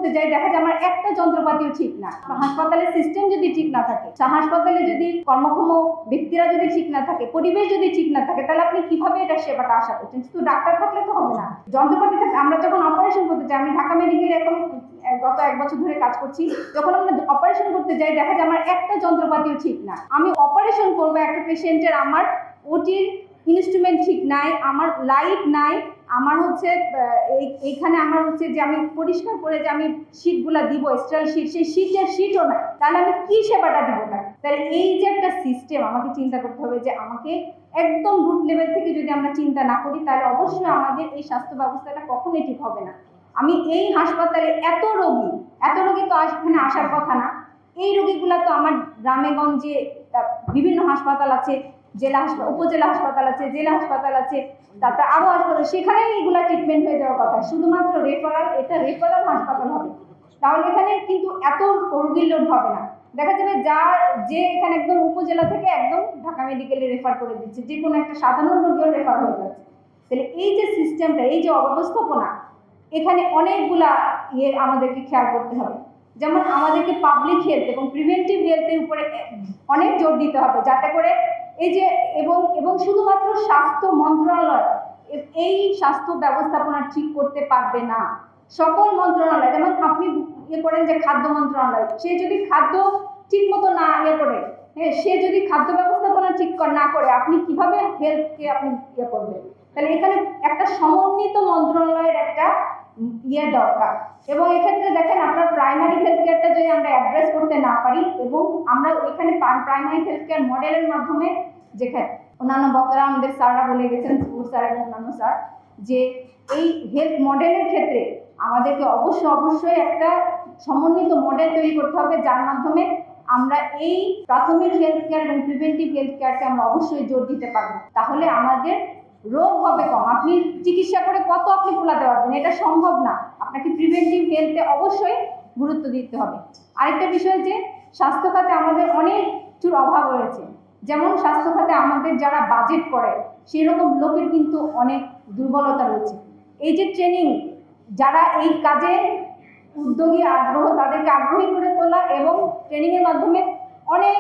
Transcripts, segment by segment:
করতে যাই দেখা যায় আমার একটা যন্ত্রপাতিও ঠিক না। হাসপাতালের সিস্টেম যদি ঠিক না থাকে, হাসপাতালে যদি কর্মক্ষম ব্যক্তিরা যদি ঠিক না থাকে, পরিবেশ যদি ঠিক না থাকে, তাহলে আপনি কিভাবে এটা সেবাটা আশা করছেন? শুধু ডাক্তার থাকলে তো হবে না, যন্ত্রপাতি থাকলে। আমরা যখন অপারেশন করতে যাই, আমি ঢাকা মেডিকেলে এখন গত 1 বছর ধরে কাজ করছি, যখন আমরা অপারেশন করতে যাই দেখা যায় আমার একটা যন্ত্রপাতিও ঠিক না। আমি অপারেশন করবো একটা পেশেন্টের, আমার ওটির ইনস্ট্রুমেন্ট ঠিক নাই, আমার লাইট নাই, আমার হচ্ছে এইখানে আমার হচ্ছে যে আমি পরিষ্কার করে যে আমি শীটগুলা দিব, স্টাইল শীট, সেই শীটও নাই, তাহলে আমি কি সেবাটা দিব তাকে? তাহলে এই যে একটা সিস্টেম, আমাকে চিন্তা করতে হবে যে আমাকে একদম রুট লেভেল থেকে যদি আমরা চিন্তা না করি, তাহলে অবশ্যই আমাদের এই স্বাস্থ্য ব্যবস্থাটা কখনোই ঠিক হবে না। আমি এই হাসপাতালে এত রোগী তো এখানে আসার কথা না। এই রোগীগুলা তো আমার গ্রামে গঞ্জে বিভিন্ন হাসপাতাল আছে, জেলা হাসপাতাল, উপজেলা হাসপাতাল আছে, জেলা হাসপাতাল আছে, তারপর আরো হাসপাতাল, সেখানে এইগুলা ট্রিটমেন্ট হয়ে যাওয়ার কথা। শুধুমাত্র রেফারাল, এটা রেফারাল হাসপাতাল হবে, তাহলে এখানে কিন্তু এত রোগীর লোড হবে না। দেখা যাবে যে এখানে একদম উপজেলা থেকে একদম ঢাকা মেডিকেলে রেফার করে দিচ্ছে, যে কোনো একটা সাধারণ রোগীও রেফার হয়ে যাচ্ছে। তাহলে এই যে সিস্টেমটা, এই যে অব্যবস্থাপনা, এখানে অনেকগুলা আমাদেরকে খেয়াল করতে হবে। যেমন আমাদেরকে পাবলিক হেলথ এবং প্রিভেন্টিভ হেলথের উপরে অনেক জোর দিতে হবে, যাতে করে এই যে এবং শুধুমাত্র স্বাস্থ্য মন্ত্রণালয় এই স্বাস্থ্য ব্যবস্থাপনা ঠিক করতে পারবে না, সকল মন্ত্রণালয়। যেমন আপনি করেন যে খাদ্য মন্ত্রণালয়, সে যদি খাদ্য ঠিক মতো না করে, হ্যাঁ, সে যদি খাদ্য ব্যবস্থাপনা ঠিক না করে, আপনি কিভাবে হেলথকে আপনি করবেন? তাহলে এখানে একটা সমন্বিত মন্ত্রণালয়ের একটা দরকার। এবং এক্ষেত্রে দেখেন, আপনার প্রাইমারি হেলথ কেয়ারটা যদি আমরা অ্যাড্রেস করতে না পারি, এবং আমরা ওইখানে প্রাইমারি হেলথ কেয়ার মডেলের মাধ্যমে, যেখানে অন্যান্য বক্তারা আমাদের স্যাররা বলে গেছেন, স্যার এবং অন্যান্য স্যার, যে এই হেলথ মডেলের ক্ষেত্রে আমাদেরকে অবশ্যই একটা সমন্বিত মডেল তৈরি করতে হবে, যার মাধ্যমে আমরা এই প্রাথমিক হেলথ কেয়ার এবং প্রিভেন্টিভ হেলথ কেয়ারকে আমরা অবশ্যই জোর দিতে পারবো। তাহলে আমাদের রোগ হবে কম। আপনি চিকিৎসা করে কত আপনি ফোলাতে পারবেন? এটা সম্ভব না। আপনাকে প্রিভেন্টিভ হেলথে অবশ্যই গুরুত্ব দিতে হবে। আরেকটা বিষয়, যে স্বাস্থ্য খাতে আমাদের অনেক কিছুর অভাব রয়েছে। যেমন স্বাস্থ্য খাতে আমাদের যারা বাজেট করে, সেই রকম লোকের কিন্তু অনেক দুর্বলতা রয়েছে। এই যে ট্রেনিং, যারা এই কাজে উদ্যোগী তাদেরকে আগ্রহী করে তোলা, এবং ট্রেনিংয়ের মাধ্যমে অনেক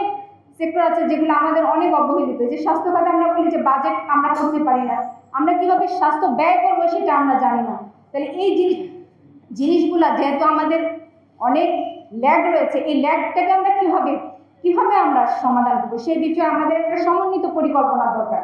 সেক্টর আছে যেগুলো আমাদের অনেক অবহেলিত। যে স্বাস্থ্য খাতে আমরা বলি যে বাজেট আমরা করতে পারি না, আমরা কিভাবে স্বাস্থ্য ব্যয় করবো সেটা আমরা জানি না। তাহলে এই জিনিসগুলা যেহেতু আমাদের অনেক ল্যাগ রয়েছে, এই ল্যাগটাকে আমরা কিভাবে আমরা সমাধান করবো, সেই বিষয়ে আমাদের একটা সমন্বিত পরিকল্পনা দরকার।